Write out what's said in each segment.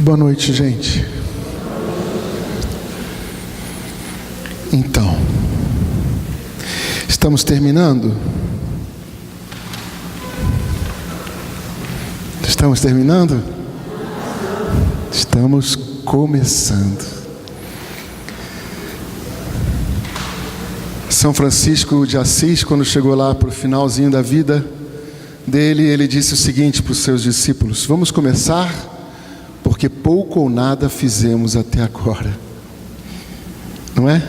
Boa noite, gente. Então, estamos terminando? Estamos terminando? Estamos começando. São Francisco de Assis, quando chegou lá para o finalzinho da vida dele, ele disse o seguinte para os seus discípulos: vamos começar, porque pouco ou nada fizemos até agora. Não é?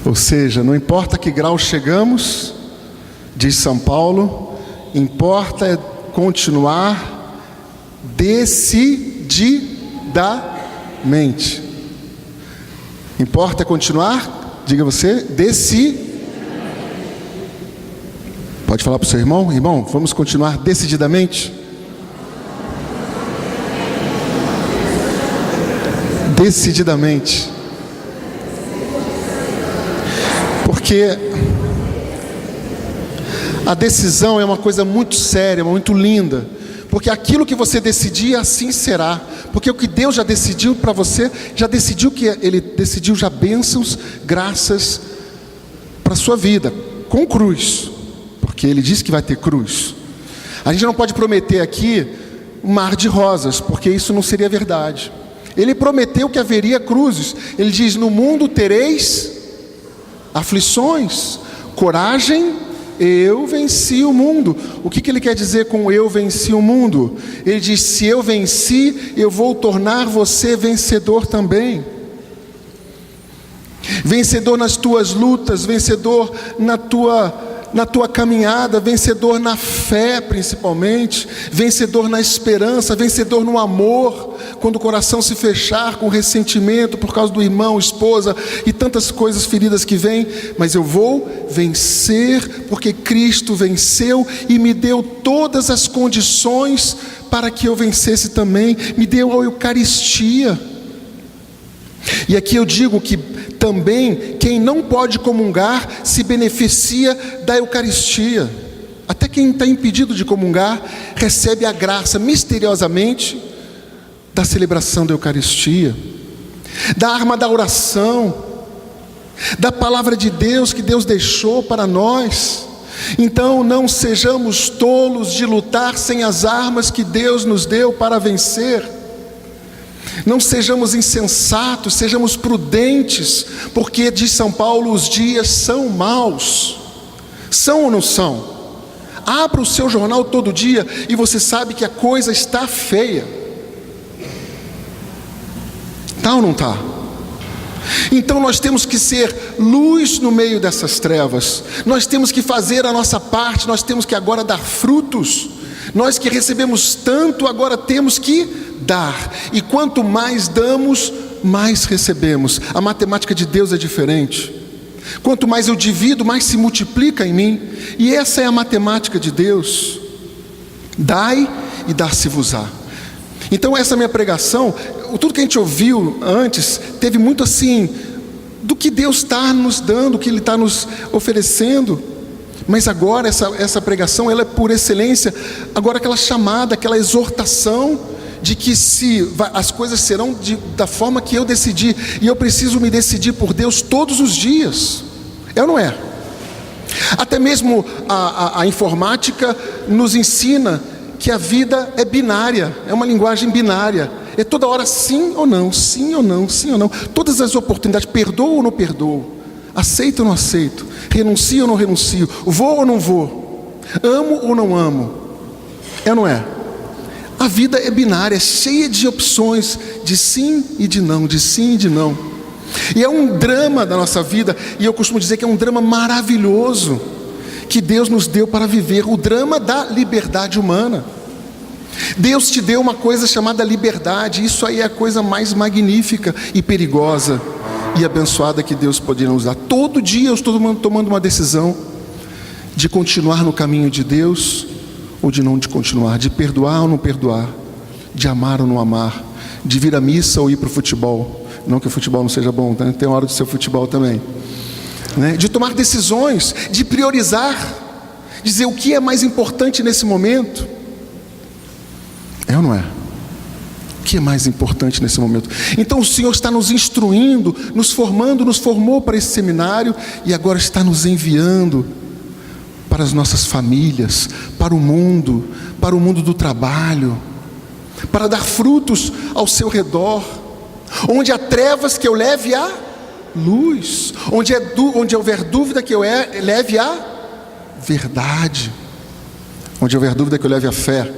Ou seja, não importa que grau chegamos, diz São Paulo, importa é continuar decididamente. Importa é continuar, diga você, Pode falar para o seu irmão: irmão, vamos continuar decididamente? Decididamente. Porque a decisão é uma coisa muito séria, muito linda. Porque aquilo que você decidir, assim será. Porque o que Deus já decidiu para você, já decidiu que Ele decidiu já bênçãos, graças para a sua vida, com cruz. Porque Ele disse que vai ter cruz. A gente não pode prometer aqui um mar de rosas, porque isso não seria verdade. Ele prometeu que haveria cruzes. Ele diz: no mundo tereis aflições, coragem, eu venci o mundo. O que ele quer dizer com eu venci o mundo? Ele diz: se eu venci, eu vou tornar você vencedor também. Vencedor nas tuas lutas, vencedor na tua caminhada, vencedor na fé principalmente, vencedor na esperança, vencedor no amor, quando o coração se fechar com ressentimento por causa do irmão, esposa e tantas coisas feridas que vêm. Mas eu vou vencer, porque Cristo venceu e me deu todas as condições para que eu vencesse também, me deu a Eucaristia. E aqui eu digo que também quem não pode comungar se beneficia da Eucaristia. Até quem está impedido de comungar recebe a graça misteriosamente da celebração da Eucaristia, da arma da oração, da palavra de Deus que Deus deixou para nós. Então não sejamos tolos de lutar sem as armas que Deus nos deu para vencer. Não sejamos insensatos, sejamos prudentes, porque diz São Paulo, os dias são maus. São ou não são? Abra o seu jornal todo dia e você sabe que a coisa está feia. Está ou não está? Então nós temos que ser luz no meio dessas trevas. Nós temos que fazer a nossa parte. Nós temos que agora dar frutos. Nós que recebemos tanto, agora temos que dar. E quanto mais damos, mais recebemos. A matemática de Deus é diferente. Quanto mais eu divido, mais se multiplica em mim. E essa é a matemática de Deus. Dai e dar-se-vos-á. Então essa minha pregação, tudo que a gente ouviu antes, teve muito assim, do que Deus está nos dando, o que Ele está nos oferecendo. Mas agora essa pregação, ela é por excelência, agora aquela chamada, aquela exortação de que as coisas serão da forma que eu decidi, e eu preciso me decidir por Deus todos os dias. É ou não é? Até mesmo a informática nos ensina que a vida é binária, é uma linguagem binária, é toda hora sim ou não, sim ou não, sim ou não. Todas as oportunidades, perdoo ou não perdoo, aceito ou não aceito, renuncio ou não renuncio, vou ou não vou, amo ou não amo. É ou não é? A vida é binária, é cheia de opções, de sim e de não, de sim e de não. E é um drama da nossa vida, e eu costumo dizer que é um drama maravilhoso que Deus nos deu para viver, o drama da liberdade humana. Deus te deu uma coisa chamada liberdade. Isso aí é a coisa mais magnífica e perigosa e abençoada que Deus poderia nos dar. Todo dia eu estou tomando uma decisão de continuar no caminho de Deus ou de não continuar, de perdoar ou não perdoar, de amar ou não amar, de vir à missa ou ir para o futebol. Não que o futebol não seja bom, né? Tem hora de ser futebol também, né? De tomar decisões, de priorizar, dizer o que é mais importante nesse momento. É ou não é? O que é mais importante nesse momento? Então o Senhor está nos instruindo, nos formando, nos formou para esse seminário e agora está nos enviando para as nossas famílias, para o mundo do trabalho, para dar frutos ao seu redor. Onde há trevas, que eu leve a luz. Onde houver dúvida, que eu leve a verdade. Onde houver dúvida, que eu leve a fé.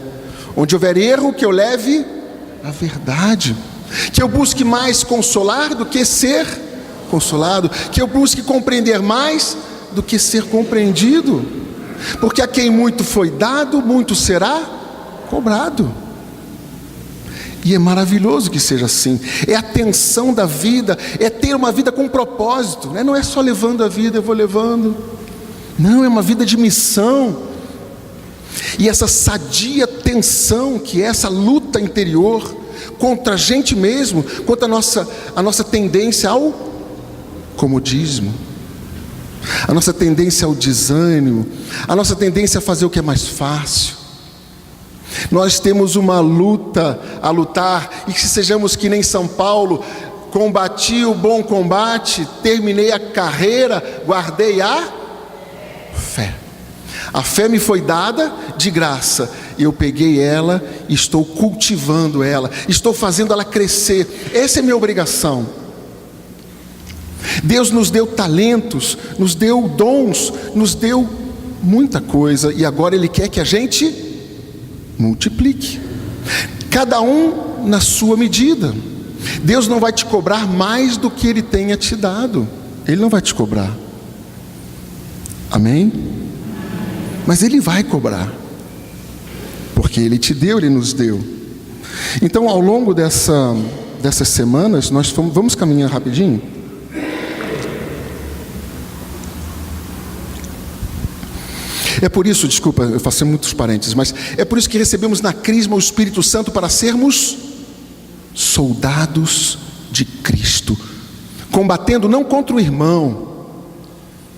Onde houver erro, que eu leve a verdade. Que eu busque mais consolar do que ser consolado. Que eu busque compreender mais do que ser compreendido. Porque a quem muito foi dado, muito será cobrado. E é maravilhoso que seja assim. É a tensão da vida, é ter uma vida com propósito, né? Não é só levando a vida, eu vou levando. Não, é uma vida de missão. E essa sadia tensão, que é essa luta interior contra a gente mesmo, contra a nossa tendência ao comodismo, a nossa tendência ao desânimo, a nossa tendência a fazer o que é mais fácil. Nós temos uma luta a lutar, e que sejamos que nem São Paulo: combati o bom combate, terminei a carreira, guardei a fé. A fé me foi dada de graça, eu peguei ela e estou cultivando ela, estou fazendo ela crescer. Essa é a minha obrigação. Deus nos deu talentos, nos deu dons, nos deu muita coisa, e agora Ele quer que a gente multiplique, cada um na sua medida. Deus não vai te cobrar mais do que Ele tenha te dado. Ele não vai te cobrar, amém? Mas Ele vai cobrar, porque Ele te deu, Ele nos deu. Então, ao longo dessas semanas, nós vamos caminhar rapidinho. É por isso, desculpa, eu faço muitos parênteses, mas é por isso que recebemos na Crisma o Espírito Santo, para sermos soldados de Cristo, combatendo não contra o irmão,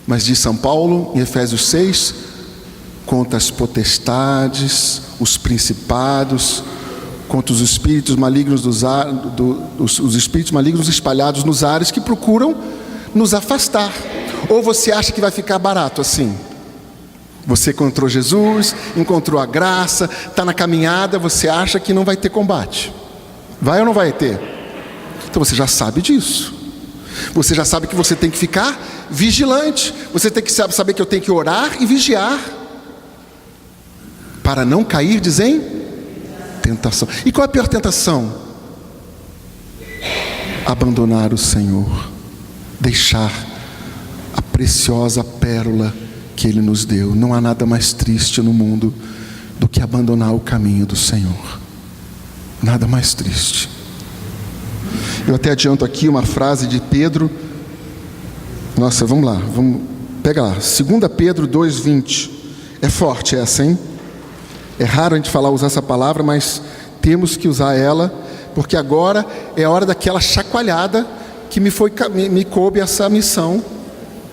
mas diz São Paulo em Efésios 6, contra as potestades, os principados, contra os espíritos malignos os espíritos malignos espalhados nos ares, que procuram nos afastar. Ou você acha que vai ficar barato assim? Você encontrou Jesus, encontrou a graça, está na caminhada, você acha que não vai ter combate? Vai ou não vai ter? Então você já sabe disso. Você já sabe que você tem que ficar vigilante. Você tem que saber que eu tenho que orar e vigiar, para não cair, em tentação. E qual é a pior tentação? Abandonar o Senhor, deixar a preciosa pérola que Ele nos deu. Não há nada mais triste no mundo do que abandonar o caminho do Senhor. Nada mais triste. Eu até adianto aqui uma frase de Pedro. Nossa, vamos lá, pega lá, 2 Pedro 2:20. É forte essa, hein? É raro a gente usar essa palavra, mas temos que usar ela, porque agora é a hora daquela chacoalhada que me coube essa missão,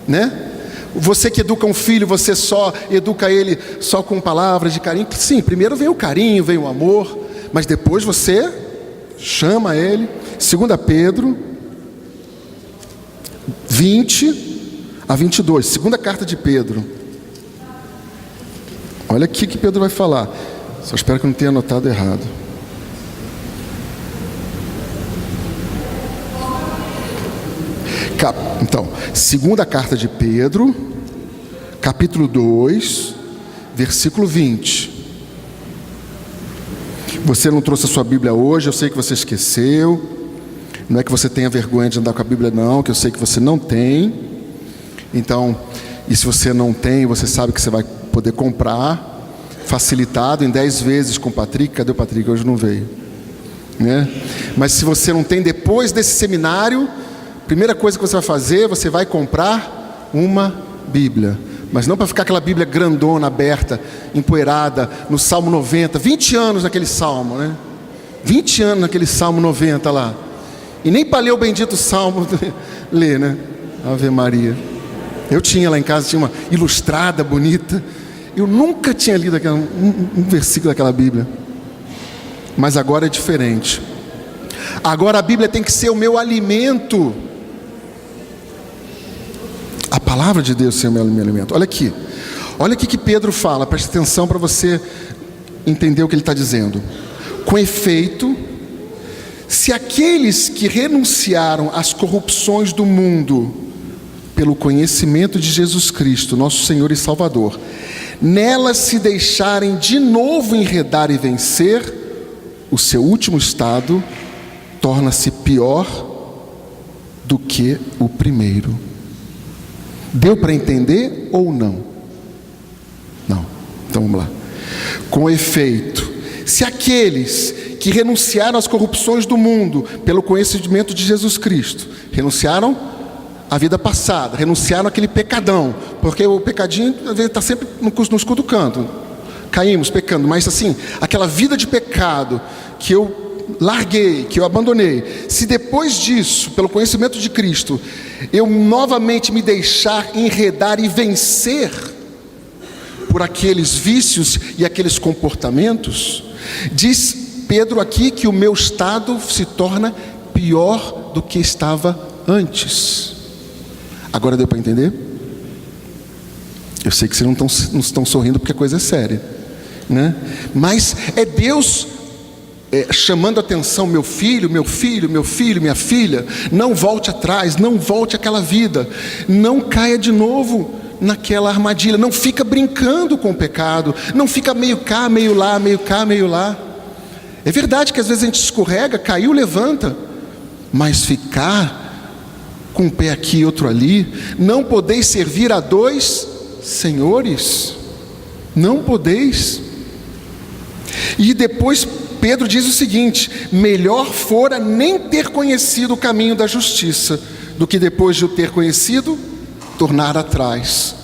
né? Você que educa um filho, você só educa ele só com palavras de carinho? Sim, primeiro vem o carinho, vem o amor, mas depois você chama ele. 2 Pedro 20-22, segunda carta de Pedro. Olha aqui que Pedro vai falar. Só espero que eu não tenha anotado errado. Então, segunda carta de Pedro, capítulo 2, versículo 20. Você não trouxe a sua Bíblia hoje, eu sei que você esqueceu. Não é que você tenha vergonha de andar com a Bíblia, não, que eu sei que você não tem. Então, e se você não tem, você sabe que você vai poder comprar, facilitado, em 10 vezes com o Patrick. Cadê o Patrick? Hoje não veio, né? Mas se você não tem, depois desse seminário, primeira coisa que você vai fazer, você vai comprar uma Bíblia. Mas não para ficar aquela Bíblia grandona, aberta, empoeirada, no Salmo 90, 20 anos naquele Salmo, né? 20 anos naquele Salmo 90 lá. E nem para ler o bendito Salmo, ler, né? Ave Maria. Eu tinha lá em casa, tinha uma ilustrada, bonita. Eu nunca tinha lido um versículo daquela Bíblia. Mas agora é diferente. Agora a Bíblia tem que ser o meu alimento. A palavra de Deus ser o meu alimento. Olha aqui. Olha o que Pedro fala. Preste atenção para você entender o que ele está dizendo. Com efeito, se aqueles que renunciaram às corrupções do mundo pelo conhecimento de Jesus Cristo, nosso Senhor e Salvador, nelas se deixarem de novo enredar e vencer, o seu último estado torna-se pior do que o primeiro. Deu para entender ou não? Não. Então vamos lá. Com efeito, se aqueles que renunciaram às corrupções do mundo pelo conhecimento de Jesus Cristo, renunciaram à vida passada, renunciaram àquele pecadão, porque o pecadinho está sempre nos cutucando, caímos pecando, mas assim, aquela vida de pecado que eu larguei, que eu abandonei, se depois disso, pelo conhecimento de Cristo, eu novamente me deixar enredar e vencer por aqueles vícios e aqueles comportamentos, diz Pedro aqui que o meu estado se torna pior do que estava antes. Agora deu para entender? Eu sei que vocês não estão sorrindo porque a coisa é séria, né? Mas é Deus chamando a atenção: meu filho, meu filho, meu filho, minha filha, não volte atrás, não volte àquela vida, não caia de novo naquela armadilha, não fica brincando com o pecado, não fica meio cá, meio lá, meio cá, meio lá. É verdade que às vezes a gente escorrega, caiu, levanta, mas ficar com um pé aqui e outro ali, não podeis servir a dois senhores, não podeis. E depois Pedro diz o seguinte: melhor fora nem ter conhecido o caminho da justiça, do que depois de o ter conhecido, tornar atrás,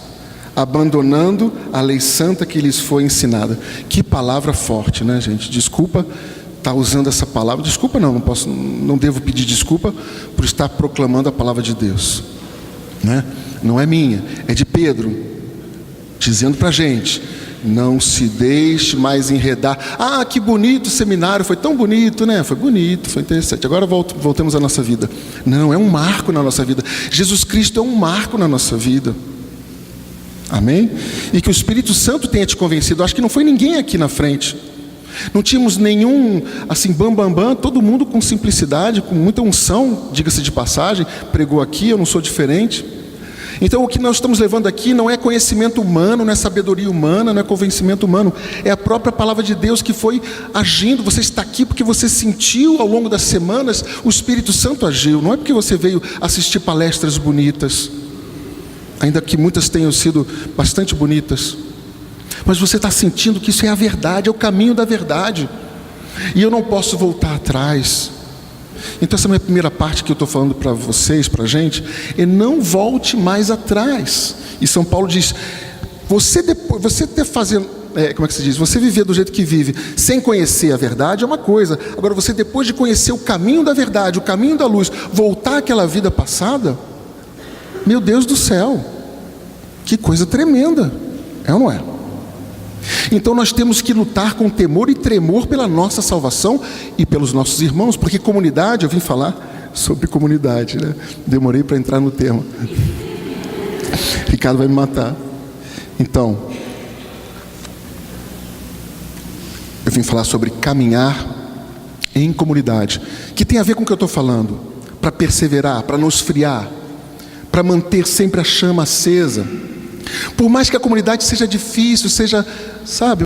abandonando a lei santa que lhes foi ensinada. Que palavra forte, né, gente? Desculpa estar usando essa palavra. Desculpa não devo pedir desculpa por estar proclamando a palavra de Deus, né? Não é minha, é de Pedro, dizendo para a gente: não se deixe mais enredar. Ah, que bonito o seminário, foi tão bonito, né? Foi bonito, foi interessante. Agora voltemos à nossa vida. Não, é um marco na nossa vida. Jesus Cristo é um marco na nossa vida. Amém? E que o Espírito Santo tenha te convencido. Acho que não foi ninguém aqui na frente. Não tínhamos nenhum, assim, bam, todo mundo com simplicidade, com muita unção, diga-se de passagem, pregou aqui, eu não sou diferente. Então o que nós estamos levando aqui não é conhecimento humano, não é sabedoria humana, não é convencimento humano, é a própria palavra de Deus que foi agindo. Você está aqui porque você sentiu ao longo das semanas o Espírito Santo agiu, não é porque você veio assistir palestras bonitas, ainda que muitas tenham sido bastante bonitas, mas você está sentindo que isso é a verdade, é o caminho da verdade, e eu não posso voltar atrás. Então essa é a minha primeira parte que eu estou falando para vocês, para a gente, é: não volte mais atrás. E São Paulo diz: você ter fazendo, como é que se diz? Você viver do jeito que vive, sem conhecer a verdade é uma coisa. Agora você, depois de conhecer o caminho da verdade, o caminho da luz, voltar àquela vida passada, meu Deus do céu, que coisa tremenda, é ou não é? Então nós temos que lutar com temor e tremor pela nossa salvação e pelos nossos irmãos, porque comunidade, eu vim falar sobre comunidade, né? Demorei para entrar no tema. Ricardo vai me matar. Então, eu vim falar sobre caminhar em comunidade, que tem a ver com o que eu estou falando, para perseverar, para não esfriar, para manter sempre a chama acesa. Por mais que a comunidade seja difícil, seja, sabe,